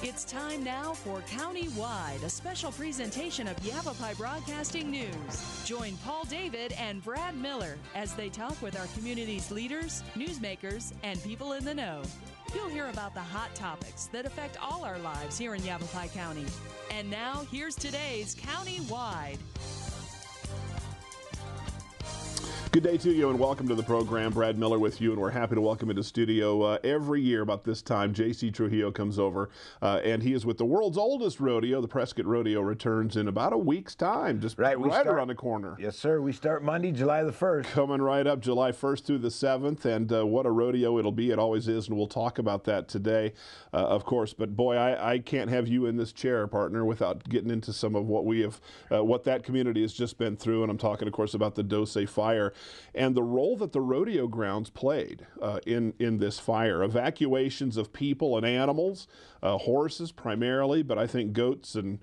It's time now for County-Wide, a special presentation of Yavapai Broadcasting News. Join Paul David and Brad Miller as they talk with our community's leaders, newsmakers, and people in the know. You'll hear about the hot topics that affect all our lives here in Yavapai County. And now, here's today's County-Wide. Good day to you and welcome to the program. Brad Miller with you, and we're happy to welcome into studio every year about this time. J.C. Trujillo comes over, and he is with the world's oldest rodeo. The Prescott Rodeo returns in about a week's time, just right around the corner. Yes, sir. We start Monday, July the 1st. Coming right up July 1st through the 7th, and what a rodeo it'll be. It always is, and we'll talk about that today, of course. But boy, I can't have you in this chair, partner, without getting into some of what we have, what that community has just been through. And I'm talking, of course, about the Dose fire and the role that the rodeo grounds played in this fire. Evacuations of people and animals, horses primarily, but I think goats and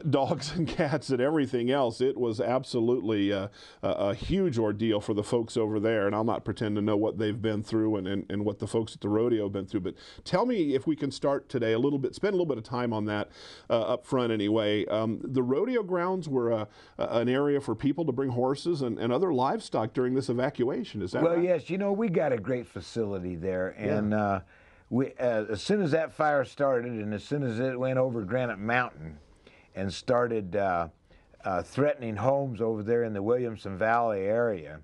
dogs and cats and everything else. It was absolutely a huge ordeal for the folks over there, and I'll not pretend to know what they've been through and what the folks at the rodeo have been through, but tell me if we can start today a little bit, spend a little bit of time on that up front anyway. The rodeo grounds were an area for people to bring horses and other livestock during this evacuation. Is that right? Well, yes. You know, we got a great facility there, and we as soon as that fire started and as soon as it went over Granite Mountain and started threatening homes over there in the Williamson Valley area,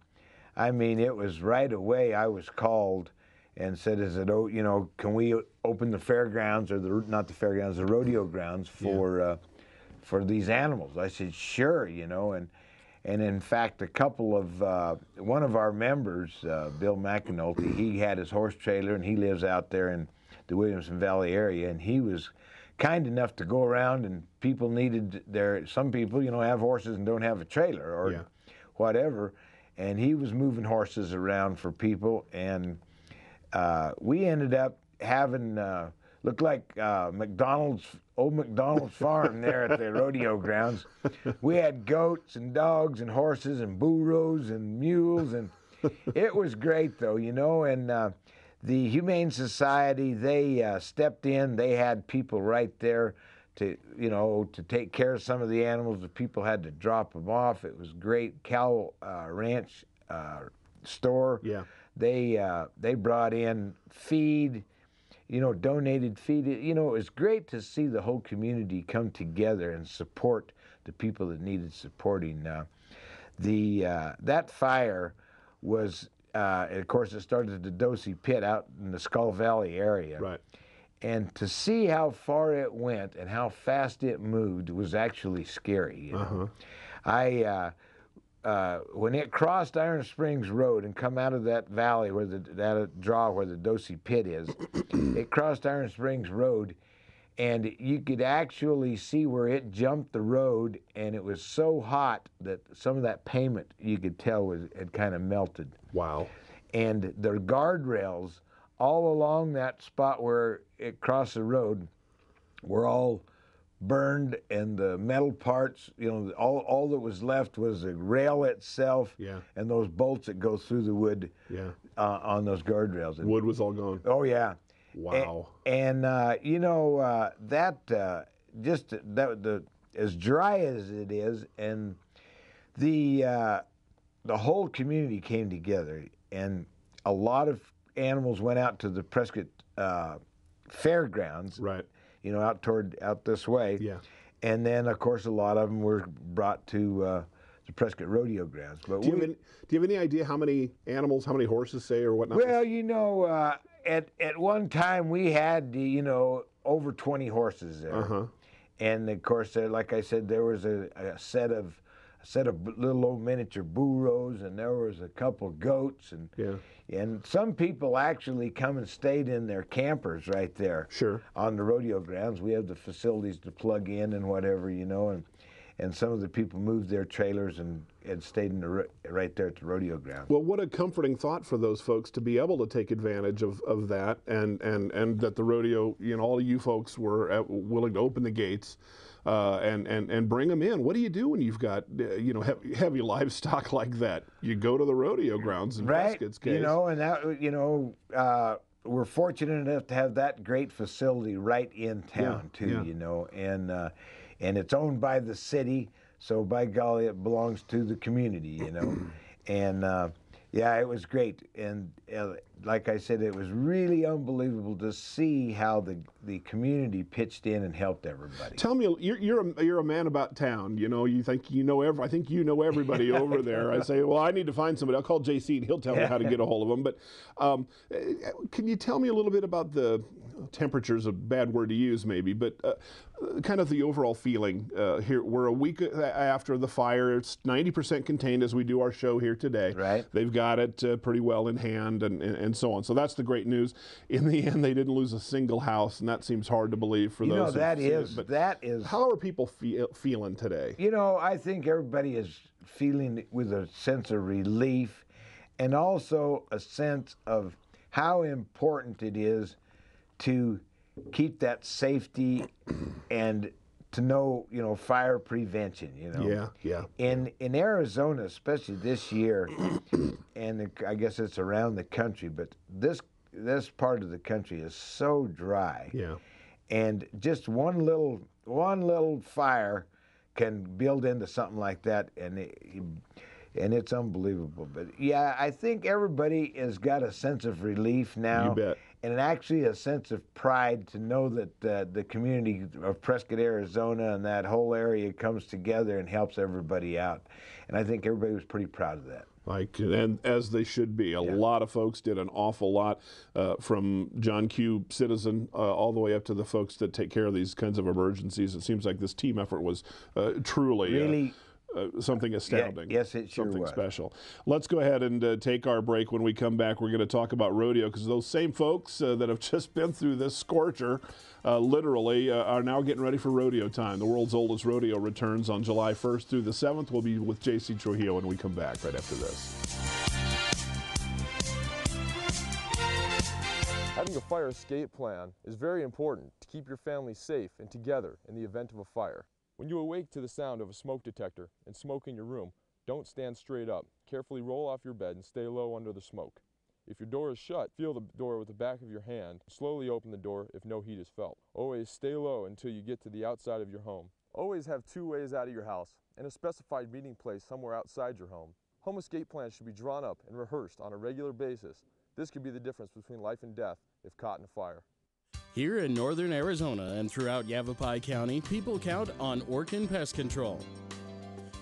I mean, it was right away I was called and said, "Is it, you know, can we open the fairgrounds or not the fairgrounds, the rodeo grounds for these animals?" I said, "Sure," you know, and in fact, a couple of one of our members, Bill McAnulty, he had his horse trailer and he lives out there in the Williamson Valley area, and he was kind enough to go around, and people needed some people, you know, have horses and don't have a trailer or whatever, and he was moving horses around for people, and we ended up having looked like old McDonald's farm there at the rodeo grounds. We had goats and dogs and horses and burros and mules, and it was great though, you know, and the Humane Society, they stepped in. They had people right there to, you know, to take care of some of the animals. The people had to drop them off. It was great. Cow Ranch store. Yeah. They brought in feed, you know, donated feed. You know, it was great to see the whole community come together and support the people that needed supporting. That fire was, of course, it started at the Dose Pit out in the Skull Valley area. Right. And to see how far it went and how fast it moved was actually scary. You know? When it crossed Iron Springs Road and come out of that valley where that draw where the Dose Pit is, it crossed Iron Springs Road, and you could actually see where it jumped the road, and it was so hot that some of that pavement you could tell had kind of melted. Wow. And the guardrails all along that spot where it crossed the road were all burned, and the metal parts, you know, all that was left was the rail itself and those bolts that go through the wood on those guardrails. And wood was all gone. Oh, yeah. Wow. And you know, as dry as it is, and the whole community came together, and a lot of animals went out to the Prescott fairgrounds. Right. You know, out this way. Yeah. And then, of course, a lot of them were brought to the Prescott Rodeo grounds. But do you have any idea how many animals, how many horses, say, or whatnot? Well, you know, at one time we had, you know, over 20 horses there. And of course, like I said, there was a set of little old miniature burros, and there was a couple goats, and some people actually come and stayed in their campers right there. Sure. On the rodeo grounds. We have the facilities to plug in and whatever, you know, and some of the people moved their trailers and stayed in right there at the rodeo grounds. Well, what a comforting thought for those folks to be able to take advantage of that, and that the rodeo, you know, all of you folks were willing to open the gates and bring them in. What do you do when you've got you know, heavy livestock like that? You go to the rodeo grounds in Prescott's case. You know, and that, you know, we're fortunate enough to have that great facility right in town too, yeah. you know, and it's owned by the city, so by golly, it belongs to the community, you know, and yeah, it was great, and like I said, it was really unbelievable to see how the community pitched in and helped everybody. Tell me, you're a man about town. You know, you think you know I think you know everybody over there. I say, well, I need to find somebody. I'll call JC and he'll tell me how to get a hold of them. But can you tell me a little bit about the temperature's a bad word to use maybe, but kind of the overall feeling here. We're a week after the fire. It's 90% contained as we do our show here today. Right. They've got it pretty well in hand and so on. So that's the great news. In the end, they didn't lose a single house, and that seems hard to believe for those. You know, that is. is. How are people feeling today? You know, I think everybody is feeling with a sense of relief, and also a sense of how important it is to keep that safety and to know, you know, fire prevention, you know. Yeah. In Arizona, especially this year, and I guess it's around the country, but this part of the country is so dry. Yeah. And just one little fire can build into something like that, and it's unbelievable. But yeah, I think everybody has got a sense of relief now. You bet. And actually a sense of pride to know that the community of Prescott, Arizona, and that whole area comes together and helps everybody out. And I think everybody was pretty proud of that. And as they should be. A lot of folks did an awful lot, from John Q. citizen all the way up to the folks that take care of these kinds of emergencies. It seems like this team effort was truly really something astounding. Yes, it sure something was. special. Let's go ahead and take our break. When we come back, we're going to talk about rodeo, because those same folks that have just been through this scorcher literally are now getting ready for rodeo time. The world's oldest rodeo returns on July 1st through the 7th. We'll be with JC Trujillo when we come back right after this. Having a fire escape plan is very important to keep your family safe and together in the event of a fire. When you awake to the sound of a smoke detector and smoke in your room, don't stand straight up. Carefully roll off your bed and stay low under the smoke. If your door is shut, feel the door with the back of your hand. Slowly open the door if no heat is felt. Always stay low until you get to the outside of your home. Always have 2 ways out of your house and a specified meeting place somewhere outside your home. Home escape plans should be drawn up and rehearsed on a regular basis. This could be the difference between life and death if caught in a fire. Here in northern Arizona and throughout Yavapai County, people count on Orkin Pest Control.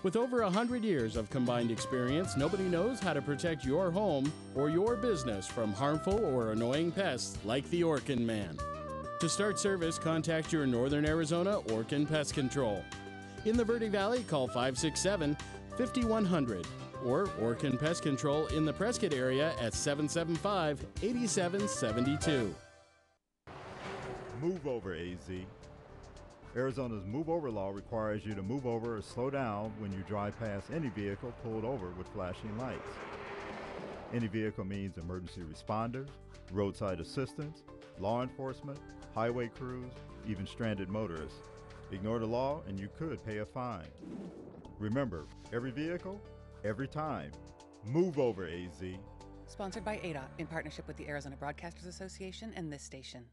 With over 100 years of combined experience, nobody knows how to protect your home or your business from harmful or annoying pests like the Orkin Man. To start service, contact your Northern Arizona Orkin Pest Control. In the Verde Valley, call 567-5100 or Orkin Pest Control in the Prescott area at 775-8772. Move over, AZ. Arizona's move over law requires you to move over or slow down when you drive past any vehicle pulled over with flashing lights. Any vehicle means emergency responders, roadside assistance, law enforcement, highway crews, even stranded motorists. Ignore the law and you could pay a fine. Remember, every vehicle, every time. Move over, AZ. Sponsored by ADOT in partnership with the Arizona Broadcasters Association and this station.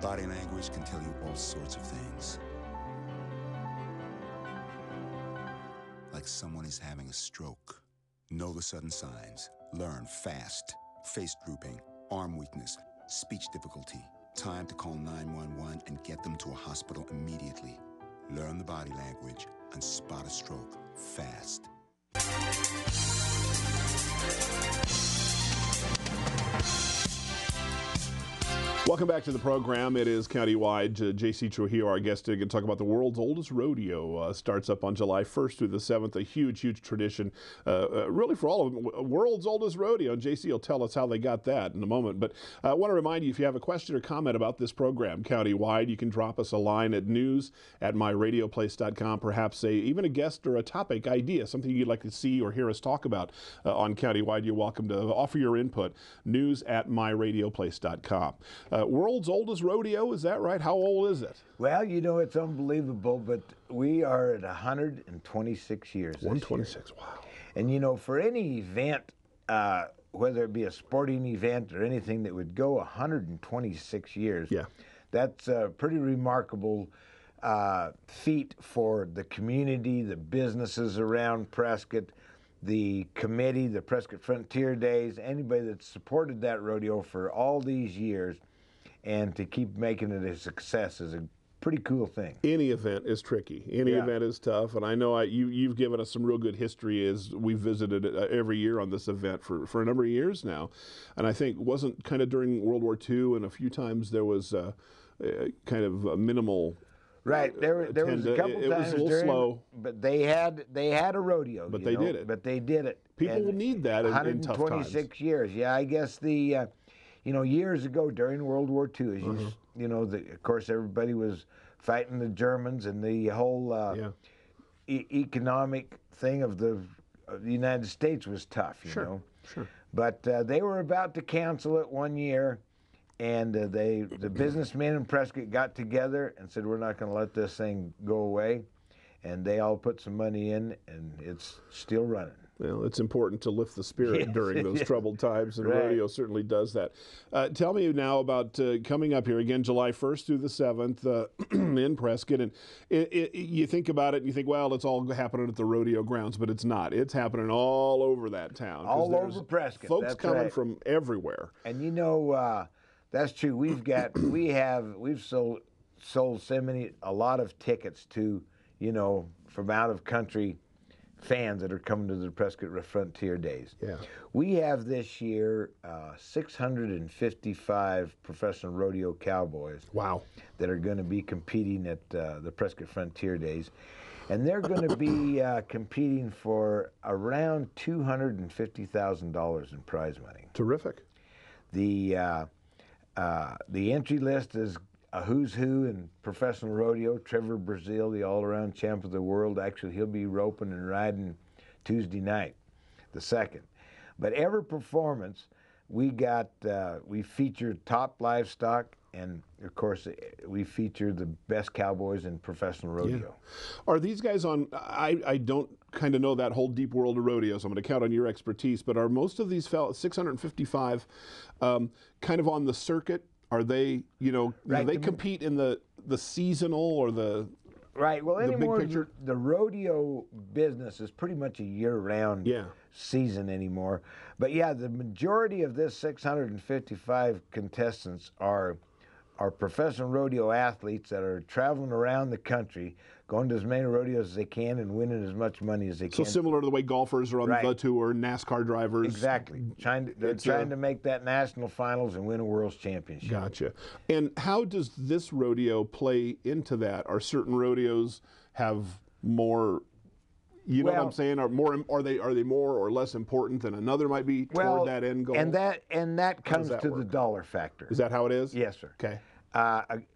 Body language can tell you all sorts of things. Like someone is having a stroke. Know the sudden signs. Learn fast. Face drooping, arm weakness, speech difficulty. Time to call 911 and get them to a hospital immediately. Learn the body language and spot a stroke fast. Welcome back to the program. It is countywide. JC Trujillo, our guest, to talk about the world's oldest rodeo. Starts up on July 1st through the 7th. A huge, huge tradition, really for all of them. World's oldest rodeo. And JC will tell us how they got that in a moment. But I want to remind you, if you have a question or comment about this program countywide, you can drop us a line at news@myradioplace.com. Perhaps even a guest or a topic idea, something you'd like to see or hear us talk about on countywide. You're welcome to offer your input. News@myradioplace.com. World's oldest rodeo, is that right? How old is it? Well, you know, it's unbelievable, but we are at 126 years. 126, wow. And you know, for any event, whether it be a sporting event or anything that would go 126 years, yeah, that's a pretty remarkable feat for the community, the businesses around Prescott, the committee, the Prescott Frontier Days, anybody that's supported that rodeo for all these years, and to keep making it a success is a pretty cool thing. Any event is tricky. Any Yeah. event is tough, and I know you've given us some real good history as we've visited it every year on this event for a number of years now. And I think wasn't kind of during World War II, and a few times there was kind of a minimal. Right, there was a couple times it was a little slow, but they had a rodeo. But they did it. But they did it. People will need that in tough times. 126 years. Yeah, I guess the years ago during World War II, as you know, of course everybody was fighting the Germans, and the whole economic thing of the United States was tough. You know. Sure. But they were about to cancel it one year. And the businessmen in Prescott got together and said, we're not going to let this thing go away. And they all put some money in, and it's still running. Well, it's important to lift the spirit during those troubled times, and Right. rodeo certainly does that. Tell me now about coming up here again, July 1st through the 7th in Prescott. And you think about it, and you think, well, it's all happening at the rodeo grounds, but it's not. It's happening all over that town. All over Prescott. Folks That's coming right. from everywhere. And you know, that's true. We've sold a lot of tickets to, you know, from out of country fans that are coming to the Prescott Frontier Days. Yeah. We have this year 655 professional rodeo cowboys. Wow. That are going to be competing at the Prescott Frontier Days. And they're going to be competing for around $250,000 in prize money. Terrific. The entry list is a who's who in professional rodeo. Trevor Brazil, the all-around champ of the world. Actually, he'll be roping and riding Tuesday night, the 2nd. But every performance, we featured top livestock, and of course, we feature the best cowboys in professional rodeo. Yeah. Are these guys on? I don't kind of know that whole deep world of rodeo, so I'm going to count on your expertise. But are most of these 655 kind of on the circuit? Are they, you know, Right. do they compete in the seasonal or the Right. Well, the big anymore, picture? the rodeo business is pretty much a year-round season anymore. But yeah, the majority of this 655 contestants are professional rodeo athletes that are traveling around the country, going to as many rodeos as they can and winning as much money as they can. So similar to the way golfers are on Right. the tour, NASCAR drivers. Exactly. They're trying to make that national finals and win a world's championship. Gotcha. And how does this rodeo play into that? Are certain rodeos have more? You know what I'm saying? Are they more or less important than another might be toward that end goal? And that comes that to work? the dollar factor. Is that how it is? Yes, sir. Okay.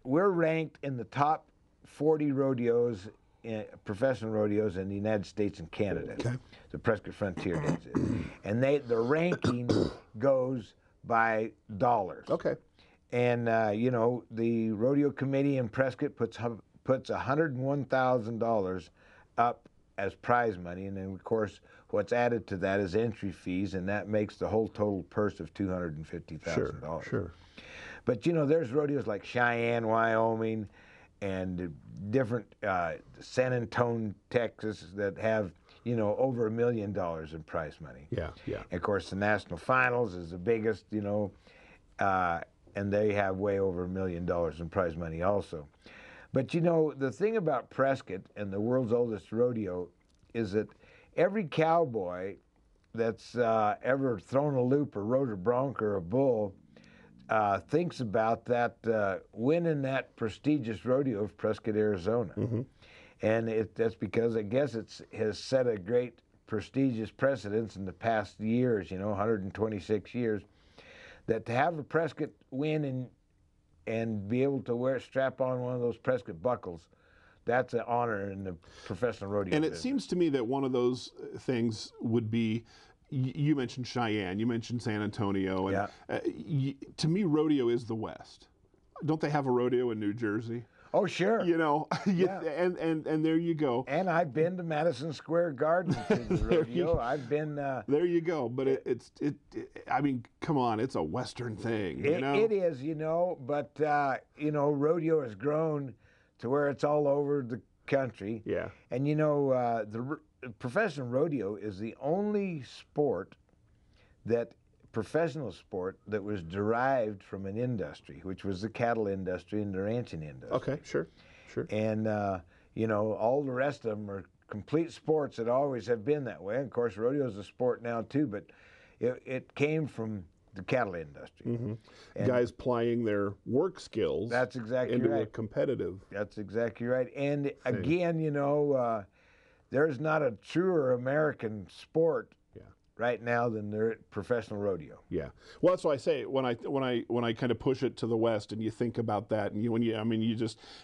We're ranked in the top 40 rodeos, professional rodeos in the United States and Canada. Okay. The Prescott Frontier Days is. And the ranking goes by dollars. Okay. And you know, the rodeo committee in Prescott puts $101,000 up as prize money, and then of course what's added to that is entry fees, and that makes the whole total purse of $250,000. Sure. But you know, there's rodeos like Cheyenne, Wyoming, and different San Antonio, Texas, that have, you know, over $1 million in prize money. Yeah. And of course, the national finals is the biggest, you know, and they have way over $1 million in prize money also. But you know, the thing about Prescott and the world's oldest rodeo is that every cowboy that's ever thrown a loop or rode a bronc or a bull thinks about that winning that prestigious rodeo of Prescott, Arizona. Mm-hmm. And that's because I guess it has set a great prestigious precedence in the past years, you know, 126 years, that to have a Prescott win and be able to strap on one of those Prescott buckles, that's an honor in the professional rodeo And it business. seems to me that one of those things would be, you mentioned Cheyenne, you mentioned San Antonio, and Yeah. To me, rodeo is the West. Don't they have a rodeo in New Jersey? Oh, sure. You know, Yeah. and there you go. And I've been to Madison Square Garden to the rodeo. I've been. There you go. But I mean, come on, it's a Western thing. You know? It is, you know, but you know, rodeo has grown to where it's all over the country. Yeah. And you know, the professional rodeo is the only professional sport that was derived from an industry, which was the cattle industry and the ranching industry. Okay, sure. And, you know, all the rest of them are complete sports that always have been that way. And of course, rodeo is a sport now too, but it came from the cattle industry. Mm-hmm. Guys plying their work skills. That's exactly into right. a competitive. That's exactly right. And again, you know, there's not a truer American sport right now than their professional rodeo. Yeah. Well, that's why I say when I kind of push it to the West and you think about that, and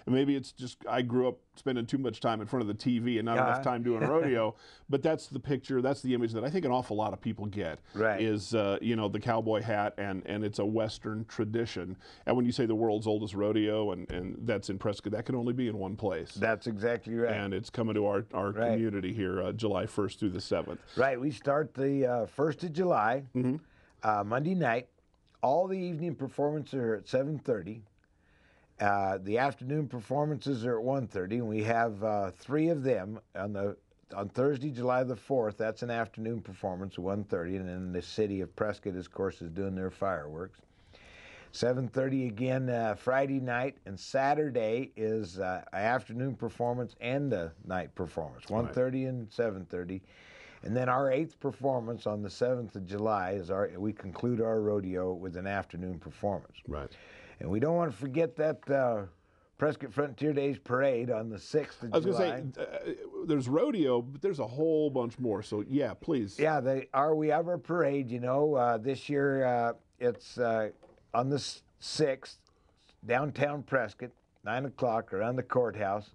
maybe it's just I grew up spending too much time in front of the TV and not enough time doing rodeo, but that's the picture, that's the image that I think an awful lot of people get. Right. Is you know, the cowboy hat, and it's a Western tradition. And when you say the world's oldest rodeo, and that's in Prescott, that can only be in one place. That's exactly right. And it's coming to our Right. community here July 1st through the 7th. Right. We start the 1st of July, Monday night. All the evening performances are at 7:30. The afternoon performances are at 1:30, and we have 3 of them on Thursday, July the 4th. That's an afternoon performance at 1:30, and then the city of Prescott, of course, is doing their fireworks. 7:30 again Friday night, and Saturday is an afternoon performance and a night performance, 1:30 and 7:30. And then our 8th performance on the 7th of July we conclude our rodeo with an afternoon performance. Right. And we don't want to forget that Prescott Frontier Days parade on the 6th of July. I was going to say, there's rodeo, but there's a whole bunch more. So, yeah, please. Yeah, we have our parade, you know. This year it's on the 6th, downtown Prescott, 9 o'clock, around the courthouse.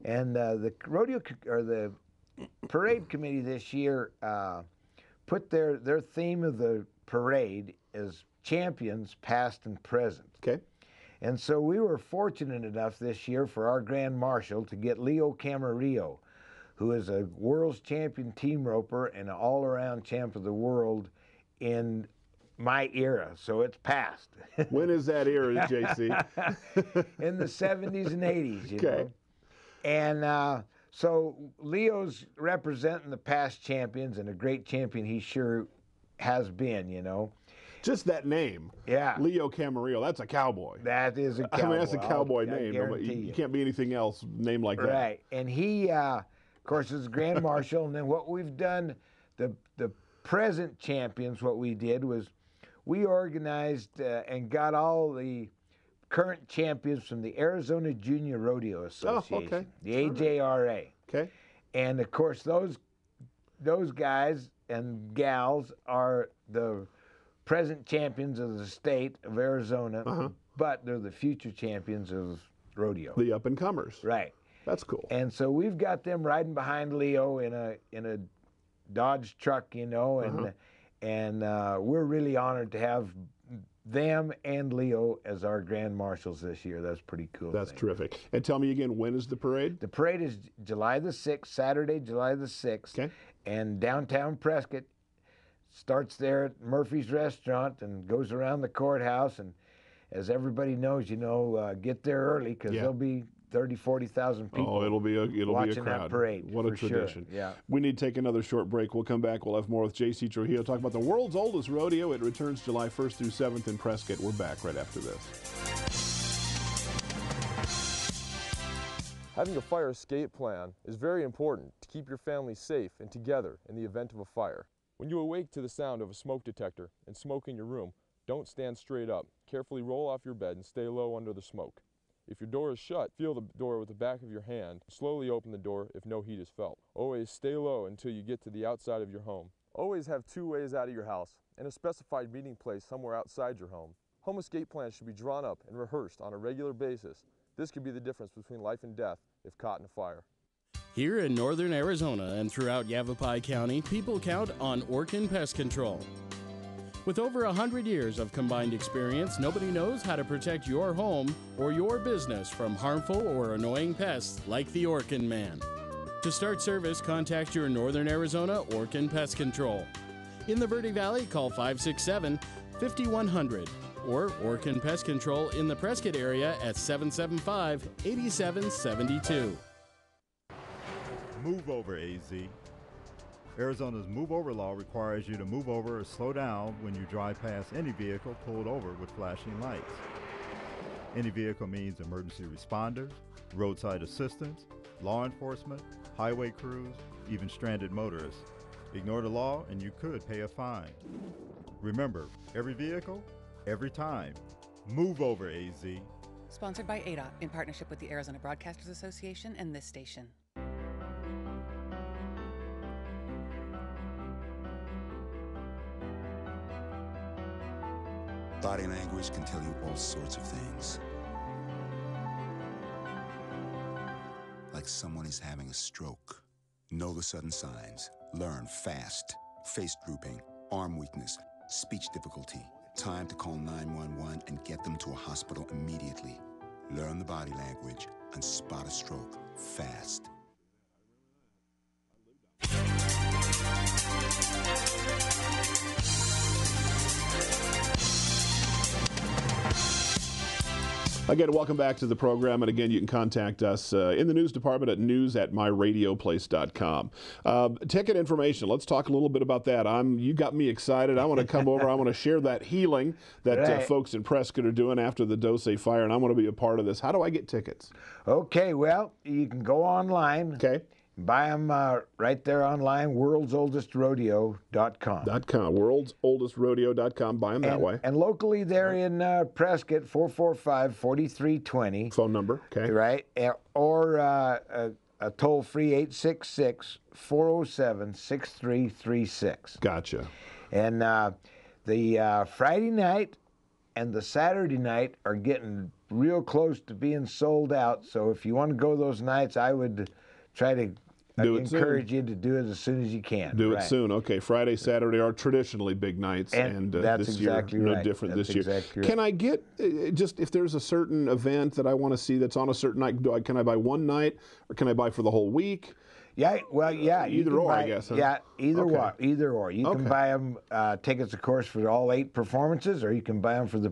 And the rodeo, or the parade committee this year put their theme of the parade as champions past and present. Okay. And so we were fortunate enough this year for our Grand Marshal to get Leo Camarillo, who is a world's champion team roper and an all-around champ of the world in my era, so it's past. When is that era, JC? In the 70s and 80s, you know. Okay. And so Leo's representing the past champions, and a great champion he sure has been, you know. Just that name. Yeah. Leo Camarillo, that's a cowboy. That is a cowboy. I mean, that's a cowboy I name. guarantee You can't be anything else named like that. Right. And he, of course, is Grand Marshal. And then what we've done, the present champions, what we did was we organized and got all the current champions from the Arizona Junior Rodeo Association, the AJRA. Okay. And, of course, those guys and gals are the present champions of the state of Arizona, but they're the future champions of rodeo. The up-and-comers. Right. That's cool. And so we've got them riding behind Leo in a Dodge truck, you know, and we're really honored to have them and Leo as our Grand Marshals this year. That's pretty cool. That's terrific. And tell me again, when is the parade? The parade is July the 6th, Saturday, July the 6th. Okay. And downtown Prescott. Starts there at Murphy's Restaurant and goes around the courthouse. And as everybody knows, you know, get there early because there'll be 30,000, 40,000 people. Oh, it'll be a watching crowd. That parade. What a tradition. Sure. Yeah. We need to take another short break. We'll come back. We'll have more with J.C. Trujillo. Talk about the world's oldest rodeo. It returns July 1st through 7th in Prescott. We're back right after this. Having a fire escape plan is very important to keep your family safe and together in the event of a fire. When you awake to the sound of a smoke detector and smoke in your room, don't stand straight up. Carefully roll off your bed and stay low under the smoke. If your door is shut, feel the door with the back of your hand. Slowly open the door if no heat is felt. Always stay low until you get to the outside of your home. Always have 2 ways out of your house and a specified meeting place somewhere outside your home. Home escape plans should be drawn up and rehearsed on a regular basis. This could be the difference between life and death if caught in a fire. Here in northern Arizona and throughout Yavapai County, people count on Orkin Pest Control. With over 100 years of combined experience, nobody knows how to protect your home or your business from harmful or annoying pests like the Orkin Man. To start service, contact your Northern Arizona Orkin Pest Control. In the Verde Valley, call 567-5100 or Orkin Pest Control in the Prescott area at 775-8772. Move over, AZ. Arizona's move over law requires you to move over or slow down when you drive past any vehicle pulled over with flashing lights. Any vehicle means emergency responders, roadside assistance, law enforcement, highway crews, even stranded motorists. Ignore the law and you could pay a fine. Remember, every vehicle, every time. Move over, AZ. Sponsored by ADOT in partnership with the Arizona Broadcasters Association and this station. Body language can tell you all sorts of things. Like someone is having a stroke. Know the sudden signs. Learn fast. Face drooping, arm weakness, speech difficulty. Time to call 911 and get them to a hospital immediately. Learn the body language and spot a stroke fast. Again, welcome back to the program. And again, you can contact us in the news department at news@myradioplace.com. Ticket information. Let's talk a little bit about that. You got me excited. I want to come over. I want to share that healing that folks in Prescott are doing after the Dose fire, and I want to be a part of this. How do I get tickets? Okay, well, you can go online. Okay. Buy them right there online, worldsoldestrodeo.com. Worldsoldestrodeo.com. Buy them that way. And locally, they're in Prescott, 445-4320. Phone number, okay. Right, or a toll-free 866-407-6336. Gotcha. And the Friday night and the Saturday night are getting real close to being sold out. So if you want to go those nights, I would try to encourage you to do it as soon as you can. Do it soon. Okay, Friday, Saturday are traditionally big nights, and that's this exactly year right. no different That's this year. exactly right. Can I get just if there's a certain event that I want to see that's on a certain night? Can I buy one night, or can I buy for the whole week? Yeah, well, yeah. Either or, I guess. Huh? Yeah, either Okay. either or. You can buy them tickets, of course, for all 8 performances, or you can buy them for the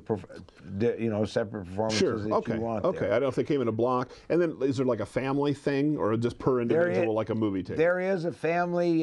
separate performances that you want. Okay. There. I don't know if they came in a block. And then is there like a family thing, or just per individual, like a movie ticket? There is a family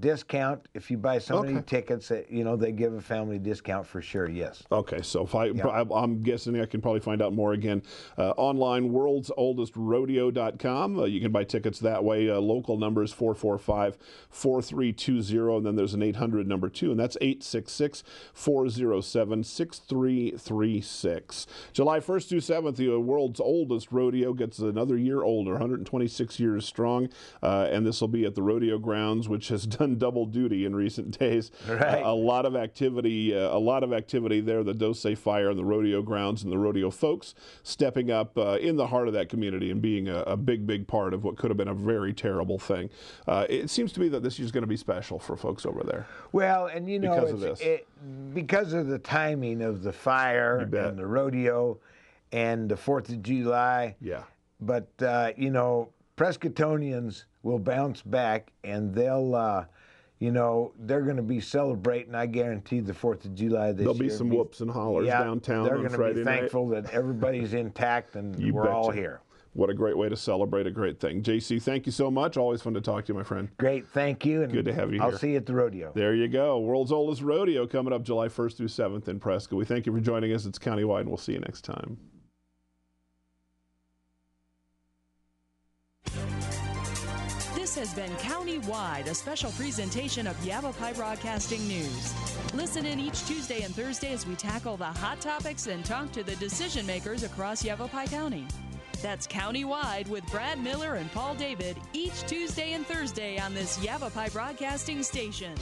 discount if you buy so many tickets. That, they give a family discount for sure. Yes. Okay, so if I'm guessing I can probably find out more again online. Worldsoldestrodeo.com. You can buy tickets that way. Local number is 445-4320, and then there's an 800 number too, and that's 866-407-6336. July 1st through 7th, the world's oldest rodeo gets another year older, 126 years strong, and this will be at the rodeo grounds, which has done double duty in recent days. Right. A lot of activity there. The Dose fire and the rodeo grounds and the rodeo folks stepping up in the heart of that community and being a big part of what could have been a very terrible thing. It seems to me that this year's going to be special for folks over there. Well, and because of the timing of the fire and the rodeo and the 4th of July. Yeah. But Prescottonians will bounce back, and they'll they're going to be celebrating, I guarantee, the 4th of July this year. There'll be some whoops and hollers downtown on Friday night. They're going to be thankful that everybody's intact and we're all here. What a great way to celebrate a great thing. JC, thank you so much. Always fun to talk to you, my friend. Great, thank you. And good to have you here. I'll see you at the rodeo. There you go. World's oldest rodeo coming up July 1st through 7th in Prescott. We thank you for joining us. It's countywide, and we'll see you next time. This has been Countywide, a special presentation of Yavapai Broadcasting News. Listen in each Tuesday and Thursday as we tackle the hot topics and talk to the decision makers across Yavapai County. That's Countywide with Brad Miller and Paul David each Tuesday and Thursday on this Yavapai Broadcasting station.